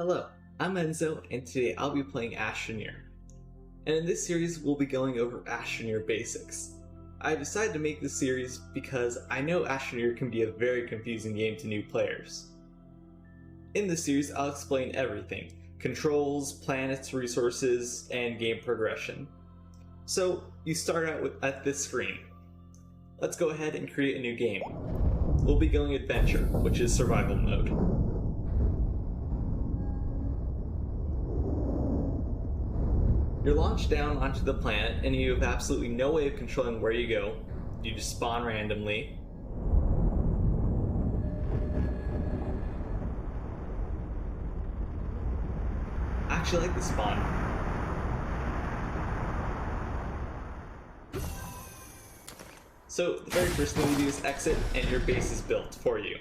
Hello, I'm Enzo, and today I'll be playing Astroneer. And in this series, we'll be going over Astroneer basics. I decided to make this series because I know Astroneer can be a very confusing game to new players. In this series, I'll explain everything: controls, planets, resources, and game progression. So, you start out at this screen. Let's go ahead and create a new game. We'll be going Adventure, which is survival mode. You're launched down onto the planet, and you have absolutely no way of controlling where you go. You just spawn randomly. I actually like the spawn. So, the very first thing you do is exit, and your base is built for you.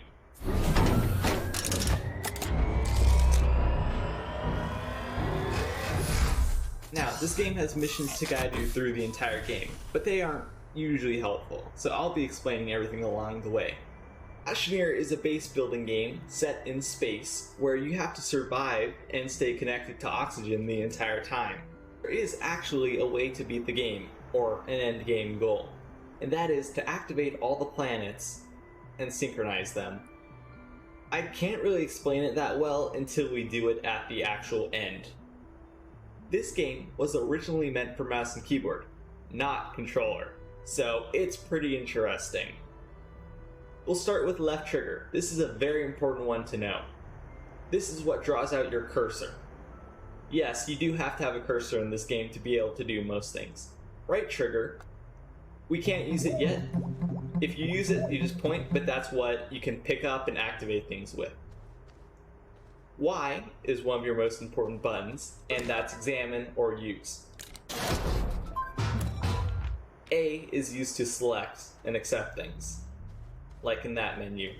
Now, this game has missions to guide you through the entire game, but they aren't usually helpful, so I'll be explaining everything along the way. Astroneer is a base building game set in space where you have to survive and stay connected to oxygen the entire time. There is actually a way to beat the game, or an end game goal, and that is to activate all the planets and synchronize them. I can't really explain it that well until we do it at the actual end. This game was originally meant for mouse and keyboard, not controller, so it's pretty interesting. We'll start with left trigger. This is a very important one to know. This is what draws out your cursor. Yes, you do have to have a cursor in this game to be able to do most things. Right trigger, we can't use it yet. If you use it, you just point, but that's what you can pick up and activate things with. Y is one of your most important buttons, and that's examine or use. A is used to select and accept things, like in that menu.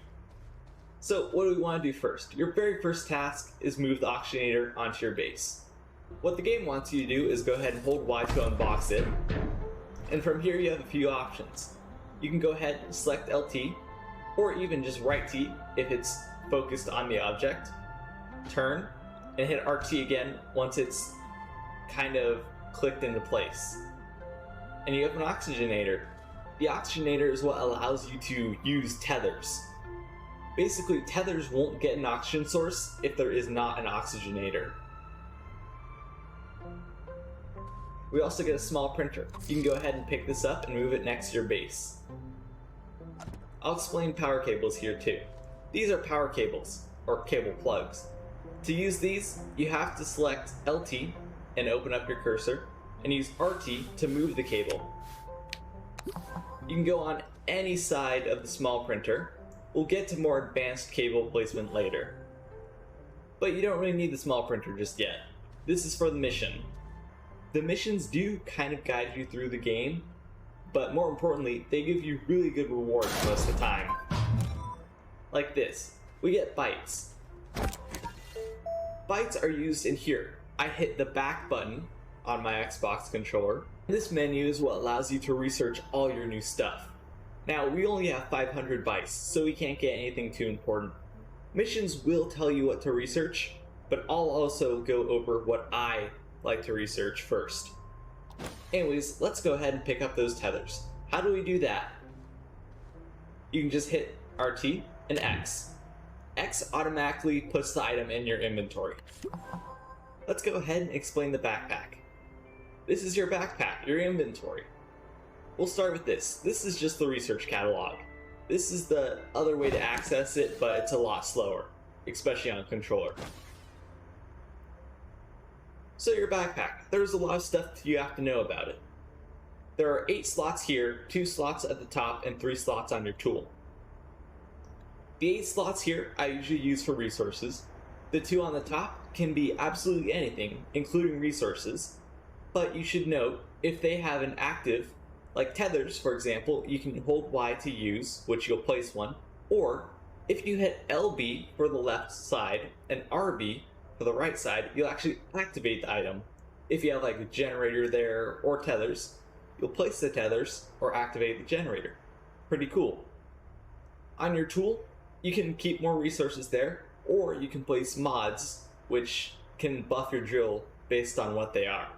So what do we want to do first? Your very first task is move the oxygenator onto your base. What the game wants you to do is go ahead and hold Y to unbox it, and from here you have a few options. You can go ahead and select LT, or even just right T if it's focused on the object. Turn, and hit RT again once it's kind of clicked into place. And you have an oxygenator. The oxygenator is what allows you to use tethers. Basically, tethers won't get an oxygen source if there is not an oxygenator. We also get a small printer. You can go ahead and pick this up and move it next to your base. I'll explain power cables here too. These are power cables, or cable plugs. To use these, you have to select LT and open up your cursor, and use RT to move the cable. You can go on any side of the small printer. We'll get to more advanced cable placement later. But you don't really need the small printer just yet. This is for the mission. The missions do kind of guide you through the game, but more importantly, they give you really good rewards most of the time. Like this, we get bites. Bytes are used in here. I hit the back button on my Xbox controller. This menu is what allows you to research all your new stuff. Now, we only have 500 bytes, so we can't get anything too important. Missions will tell you what to research, but I'll also go over what I like to research first. Anyways, let's go ahead and pick up those tethers. How do we do that? You can just hit RT and X. X automatically puts the item in your inventory. Let's go ahead and explain the backpack. This is your backpack, your inventory. We'll start with this. This is just the research catalog. This is the other way to access it, but it's a lot slower, especially on a controller. So your backpack, there's a lot of stuff you have to know about it. There are 8 slots here, 2 slots at the top, and 3 slots on your tool. The 8 slots here I usually use for resources. The 2 on the top can be absolutely anything, including resources. But you should note, if they have an active, like tethers for example, you can hold Y to use, which you'll place one. Or, if you hit LB for the left side and RB for the right side, you'll actually activate the item. If you have like a generator there or tethers, you'll place the tethers or activate the generator. Pretty cool. On your tool, you can keep more resources there, or you can place mods which can buff your drill based on what they are.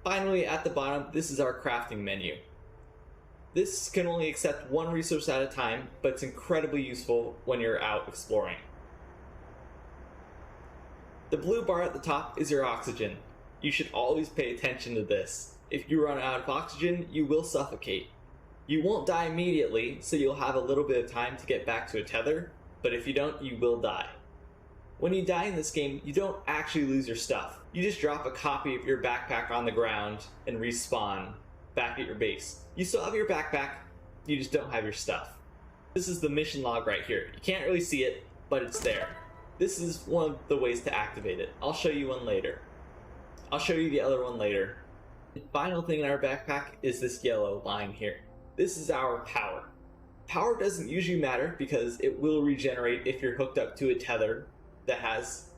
Finally, at the bottom, this is our crafting menu. This can only accept one resource at a time, but it's incredibly useful when you're out exploring. The blue bar at the top is your oxygen. You should always pay attention to this. If you run out of oxygen, you will suffocate. You won't die immediately, so you'll have a little bit of time to get back to a tether, but if you don't, you will die. When you die in this game, you don't actually lose your stuff. You just drop a copy of your backpack on the ground and respawn back at your base. You still have your backpack, you just don't have your stuff. This is the mission log right here. You can't really see it, but it's there. This is one of the ways to activate it. I'll show you one later. I'll show you the other one later. The final thing in our backpack is this yellow line here. This is our power. Power doesn't usually matter because it will regenerate if you're hooked up to a tether that has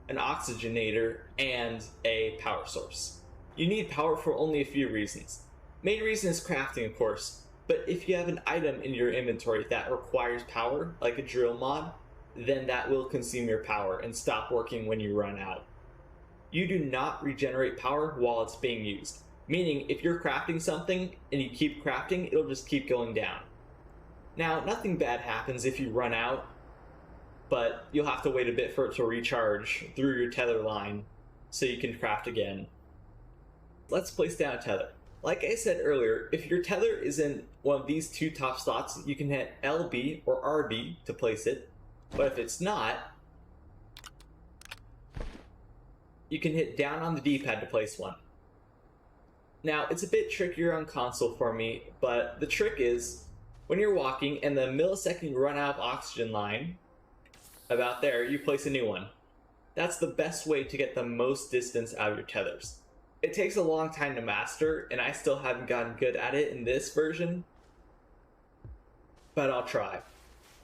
an oxygenator and a power source. You need power for only a few reasons. Main reason is crafting, of course, but if you have an item in your inventory that requires power, like a drill mod, then that will consume your power and stop working when you run out. You do not regenerate power while it's being used, meaning if you're crafting something and you keep crafting, it'll just keep going down. Now, nothing bad happens if you run out, but you'll have to wait a bit for it to recharge through your tether line so you can craft again. Let's place down a tether. Like I said earlier, if your tether is in one of these two top slots, you can hit LB or RB to place it, but if it's not, you can hit down on the D-pad to place one. Now, it's a bit trickier on console for me, but the trick is, when you're walking and the millisecond you run out of oxygen line, about there, you place a new one. That's the best way to get the most distance out of your tethers. It takes a long time to master, and I still haven't gotten good at it in this version, but I'll try.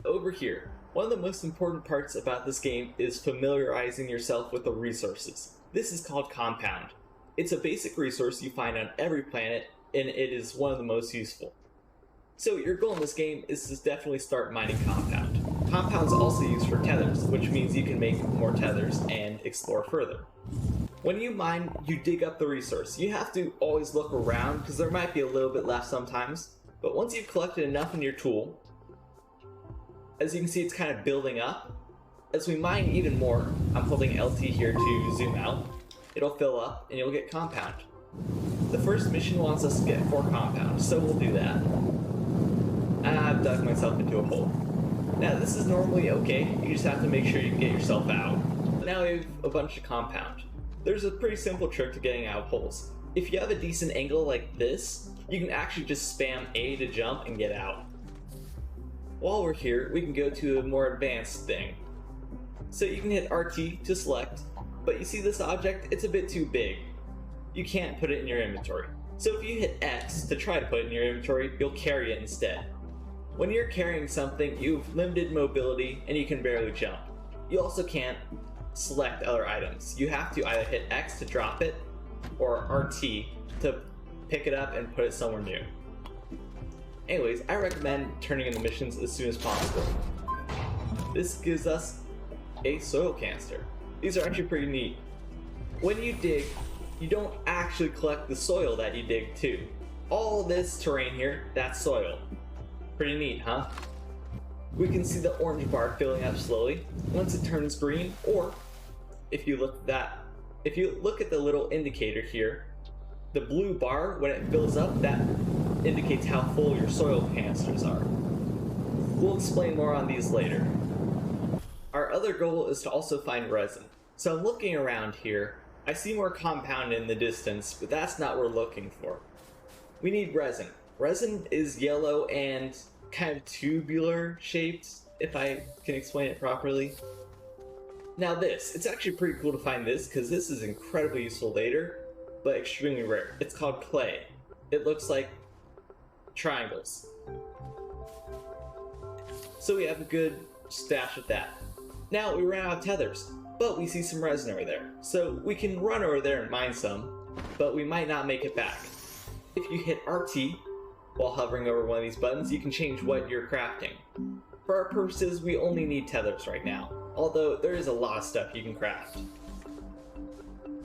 Over here, one of the most important parts about this game is familiarizing yourself with the resources. This is called compound. It's a basic resource you find on every planet, and it is one of the most useful. So your goal in this game is to definitely start mining compound. Compound's also used for tethers, which means you can make more tethers and explore further. When you mine, you dig up the resource. You have to always look around because there might be a little bit left sometimes, but once you've collected enough in your tool, as you can see, it's kind of building up. As we mine even more, I'm holding LT here to zoom out, it'll fill up and you'll get compound. The first mission wants us to get 4 compound, so we'll do that. I've dug myself into a hole. Now this is normally okay, you just have to make sure you can get yourself out. Now we have a bunch of compound. There's a pretty simple trick to getting out of holes. If you have a decent angle like this, you can actually just spam A to jump and get out. While we're here, we can go to a more advanced thing. So you can hit RT to select, but you see this object, it's a bit too big. You can't put it in your inventory. So if you hit X to try to put it in your inventory, you'll carry it instead. When you're carrying something, you have limited mobility and you can barely jump. You also can't select other items. You have to either hit X to drop it or RT to pick it up and put it somewhere new. Anyways, I recommend turning in the missions as soon as possible. This gives us a soil canister. These are actually pretty neat. When you dig, you don't actually collect the soil that you dig to. All this terrain here, that's soil. Pretty neat, huh? We can see the orange bar filling up slowly once it turns green, or if you look at the little indicator here, the blue bar, when it fills up, that indicates how full your soil canisters are. We'll explain more on these later. Our other goal is to also find resin. So I'm looking around here. I see more compound in the distance, but that's not what we're looking for. We need resin. Resin is yellow and kind of tubular shaped, if I can explain it properly. Now it's actually pretty cool to find this because this is incredibly useful later, but extremely rare. It's called clay. It looks like triangles. So we have a good stash of that. Now we ran out of tethers, but we see some resin over there. So we can run over there and mine some, but we might not make it back. If you hit RT while hovering over one of these buttons, you can change what you're crafting. For our purposes, we only need tethers right now, although there is a lot of stuff you can craft.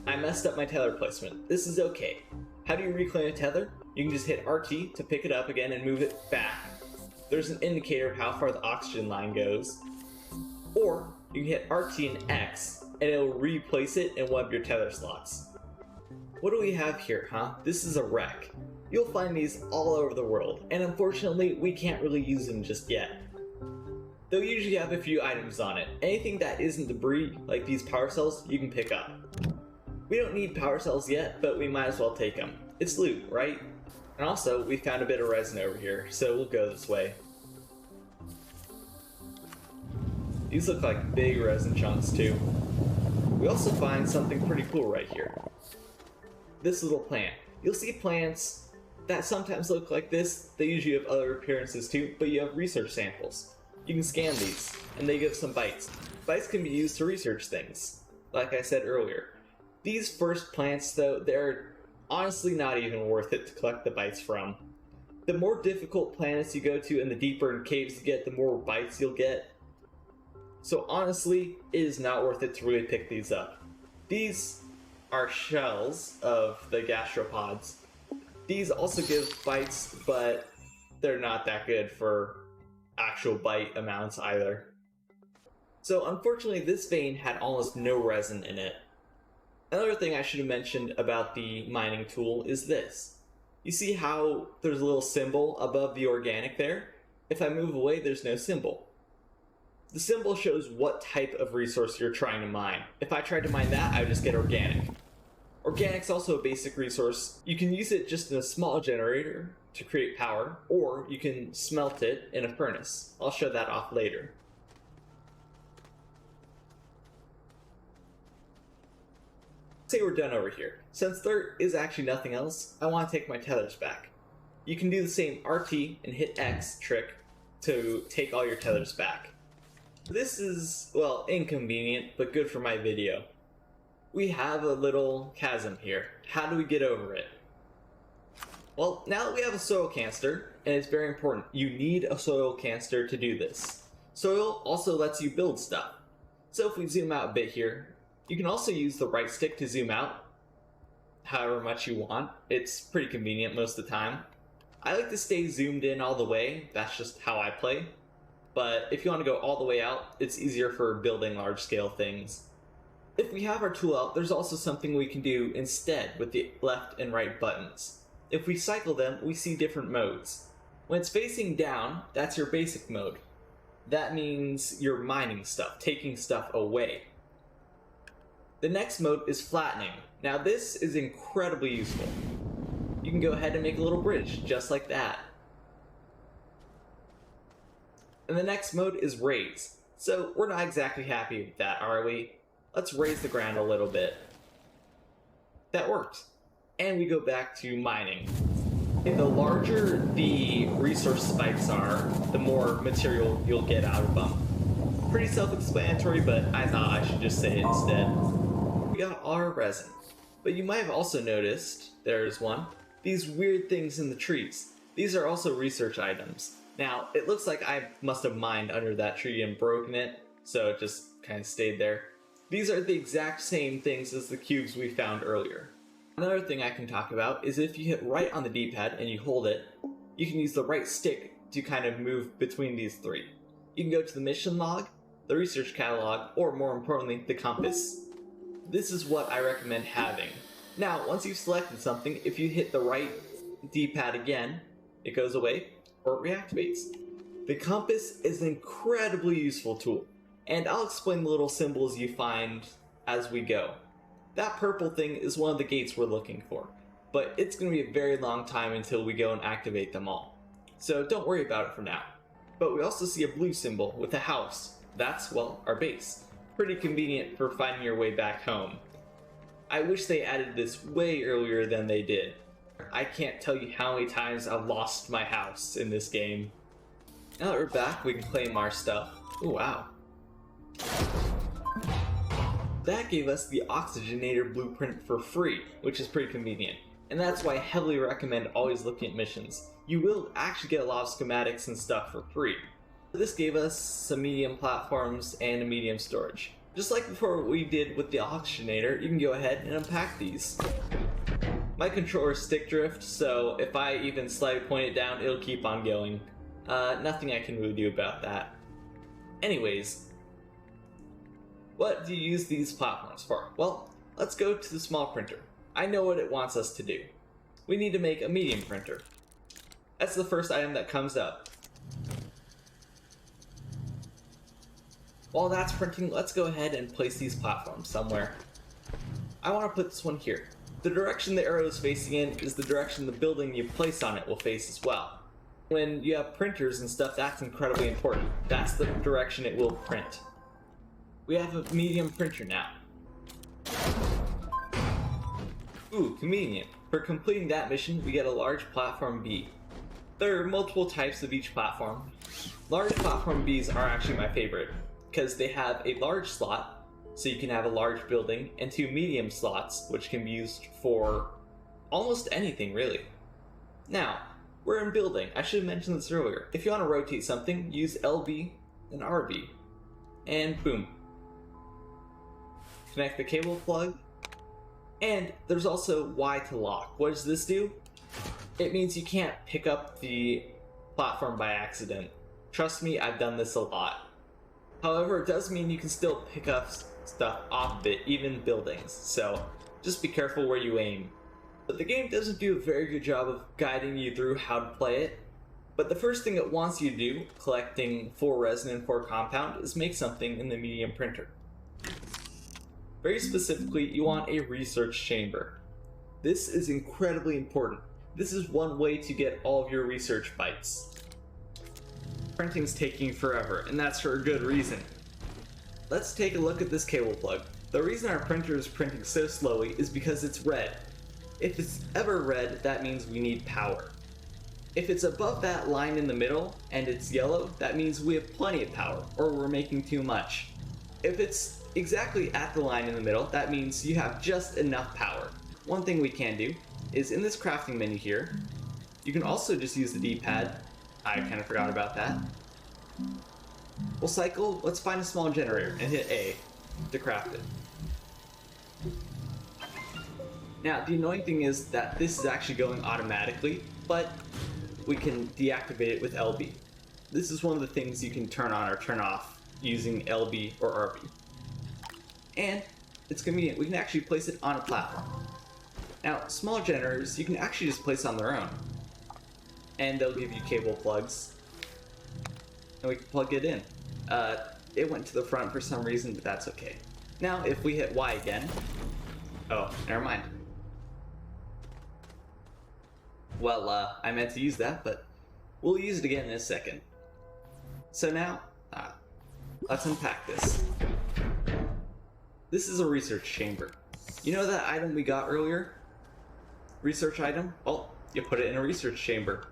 I messed up my tether placement. This is okay. How do you reclaim a tether? You can just hit RT to pick it up again and move it back. There's an indicator of how far the oxygen line goes. Or you can hit RT and X and it'll replace it in one of your tether slots. What do we have here, huh? This is a wreck. You'll find these all over the world, and unfortunately we can't really use them just yet. They'll usually have a few items on it. Anything that isn't debris, like these power cells, you can pick up. We don't need power cells yet, but we might as well take them. It's loot, right? And also, we found a bit of resin over here, so we'll go this way. These look like big resin chunks too. We also find something pretty cool right here. This little plant. You'll see plants that sometimes look like this. They usually have other appearances too, but you have research samples. You can scan these, and they give some bytes. Bytes can be used to research things, like I said earlier. These first plants, though, they're honestly not even worth it to collect the bytes from. The more difficult planets you go to and the deeper in caves you get, the more bytes you'll get. So honestly, it is not worth it to really pick these up. These are shells of the gastropods. These also give bytes, but they're not that good for actual byte amounts either. So unfortunately, this vein had almost no resin in it. Another thing I should have mentioned about the mining tool is this. You see how there's a little symbol above the organic there? If I move away, there's no symbol. The symbol shows what type of resource you're trying to mine. If I tried to mine that, I would just get organic. Organic's also a basic resource. You can use it just in a small generator to create power, or you can smelt it in a furnace. I'll show that off later. Say we're done over here. Since there is actually nothing else, I want to take my tethers back. You can do the same RT and hit X trick to take all your tethers back. This is, well, inconvenient, but good for my video. We have a little chasm here. How do we get over it? Well, now that we have a soil canister, and it's very important, you need a soil canister to do this. Soil also lets you build stuff. So if we zoom out a bit here, you can also use the right stick to zoom out however much you want. It's pretty convenient most of the time. I like to stay zoomed in all the way, that's just how I play. But if you want to go all the way out, it's easier for building large scale things. If we have our tool out, there's also something we can do instead with the left and right buttons. If we cycle them, we see different modes. When it's facing down, that's your basic mode. That means you're mining stuff, taking stuff away. The next mode is flattening. Now this is incredibly useful. You can go ahead and make a little bridge, just like that. And the next mode is raise. So we're not exactly happy with that, are we? Let's raise the ground a little bit. That worked. And we go back to mining. And the larger the resource spikes are, the more material you'll get out of them. Pretty self-explanatory, but I thought I should just say it instead. We got our resin. But you might have also noticed, there's one, these weird things in the trees. These are also research items. Now, it looks like I must have mined under that tree and broken it, so it just kind of stayed there. These are the exact same things as the cubes we found earlier. Another thing I can talk about is if you hit right on the D-pad and you hold it, you can use the right stick to kind of move between these three. You can go to the mission log, the research catalog, or more importantly, the compass. This is what I recommend having. Now, once you've selected something, if you hit the right D-pad again, it goes away, or it reactivates. The compass is an incredibly useful tool, and I'll explain the little symbols you find as we go. That purple thing is one of the gates we're looking for, but it's going to be a very long time until we go and activate them all. So don't worry about it for now. But we also see a blue symbol with a house. That's, well, our base. Pretty convenient for finding your way back home. I wish they added this way earlier than they did. I can't tell you how many times I've lost my house in this game. Now that we're back, we can claim our stuff. Oh wow. That gave us the oxygenator blueprint for free, which is pretty convenient. And that's why I heavily recommend always looking at missions. You will actually get a lot of schematics and stuff for free. This gave us some medium platforms and a medium storage. Just like before what we did with the Astroneer, you can go ahead and unpack these. My controller's stick drift, so if I even slightly point it down, it'll keep on going. Nothing I can really do about that. Anyways, what do you use these platforms for? Well, let's go to the small printer. I know what it wants us to do. We need to make a medium printer. That's the first item that comes up. While that's printing, let's go ahead and place these platforms somewhere. I want to put this one here. The direction the arrow is facing in is the direction the building you place on it will face as well. When you have printers and stuff, that's incredibly important. That's the direction it will print. We have a medium printer now. Ooh, convenient. For completing that mission, we get a large platform B. There are multiple types of each platform. Large platform Bs are actually my favorite, because they have a large slot, so you can have a large building, and 2 medium slots, which can be used for almost anything, really. Now, we're in building. I should have mentioned this earlier. If you want to rotate something, use LB and RB. And boom. Connect the cable plug. And there's also Y to lock. What does this do? It means you can't pick up the platform by accident. Trust me, I've done this a lot. However, it does mean you can still pick up stuff off of it, even buildings. So just be careful where you aim. But the game doesn't do a very good job of guiding you through how to play it. But the first thing it wants you to do, collecting 4 resin and 4 compound, is make something in the medium printer. Very specifically, you want a research chamber. This is incredibly important. This is one way to get all of your research bytes. Printing's taking forever, and that's for a good reason. Let's take a look at this cable plug. The reason our printer is printing so slowly is because it's red. If it's ever red, that means we need power. If it's above that line in the middle and it's yellow, that means we have plenty of power, or we're making too much. If it's exactly at the line in the middle, that means you have just enough power. One thing we can do is in this crafting menu here, you can also just use the D-pad. I kind of forgot about that. We'll cycle, let's find a small generator and hit A to craft it. Now, the annoying thing is that this is actually going automatically, but we can deactivate it with LB. This is one of the things you can turn on or turn off using LB or RB. And it's convenient, we can actually place it on a platform. Now, small generators, you can actually just place on their own. And they'll give you cable plugs. And we can plug it in. It went to the front for some reason, but that's okay. Now, if we hit Y again... Oh, never mind. Well, I meant to use that, but we'll use it again in a second. So now, let's unpack this. This is a research chamber. You know that item we got earlier? Research item? Well, you put it in a research chamber.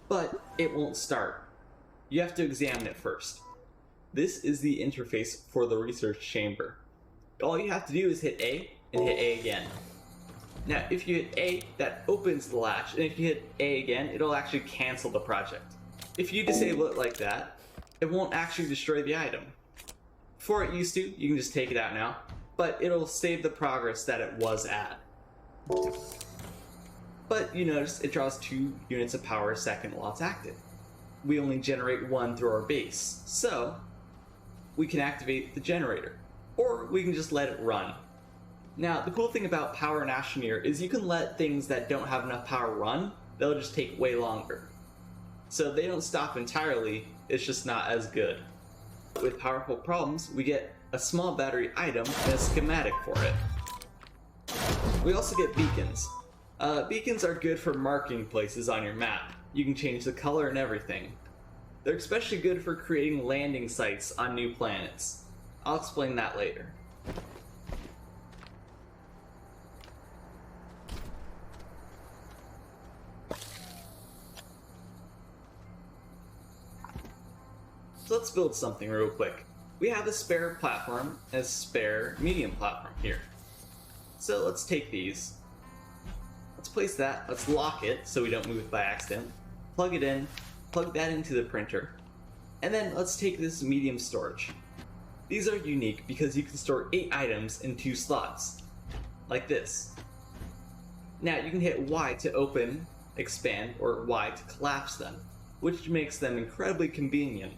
But it won't start. You have to examine it first. This is the interface for the research chamber. All you have to do is hit A and hit A again. Now, if you hit A, that opens the latch, and if you hit A again, it'll actually cancel the project. If you disable it like that, it won't actually destroy the item. Before it used to, you can just take it out now, but it'll save the progress that it was at. But you notice it draws 2 units of power a second while it's active. We only generate 1 through our base, so we can activate the generator, or we can just let it run. Now, the cool thing about power in Astroneer is you can let things that don't have enough power run, they'll just take way longer. So they don't stop entirely, it's just not as good. With powerful problems, we get a small battery item and a schematic for it. We also get beacons. Beacons are good for marking places on your map. You can change the color and everything. They're especially good for creating landing sites on new planets. I'll explain that later. So let's build something real quick. We have a spare platform and a spare medium platform here. So let's take these. Let's place that, let's lock it so we don't move it by accident. Plug it in, plug that into the printer. And then let's take this medium storage. These are unique because you can store 8 items in 2 slots, like this. Now you can hit Y to open, expand, or Y to collapse them, which makes them incredibly convenient.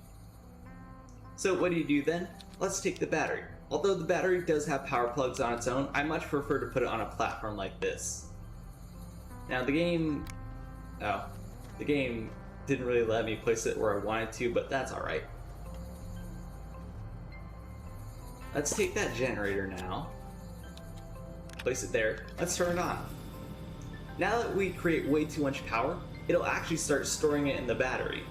So what do you do then? Let's take the battery. Although the battery does have power plugs on its own, I much prefer to put it on a platform like this. Now the game didn't really let me place it where I wanted to, but that's alright. Let's take that generator now, place it there, let's turn it on. Now that we create way too much power, it'll actually start storing it in the battery,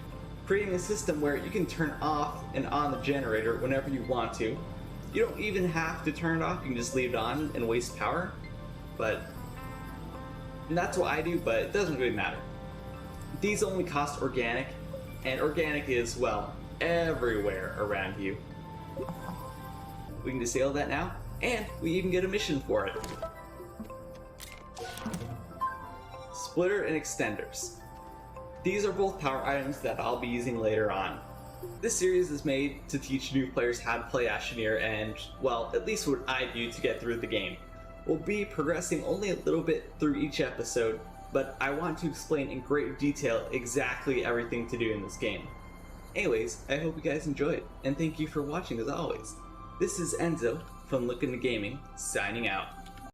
creating a system where you can turn off and on the generator whenever you want to. You don't even have to turn it off, you can just leave it on and waste power, and that's what I do, but it doesn't really matter. These only cost organic, and organic is, well, everywhere around you. We can disable that now, and we even get a mission for it. Splitter and extenders. These are both power items that I'll be using later on. This series is made to teach new players how to play Astroneer and, well, at least what I do to get through the game. We'll be progressing only a little bit through each episode, but I want to explain in great detail exactly everything to do in this game. Anyways, I hope you guys enjoyed, and thank you for watching as always. This is Enzo from Look Into Gaming, signing out.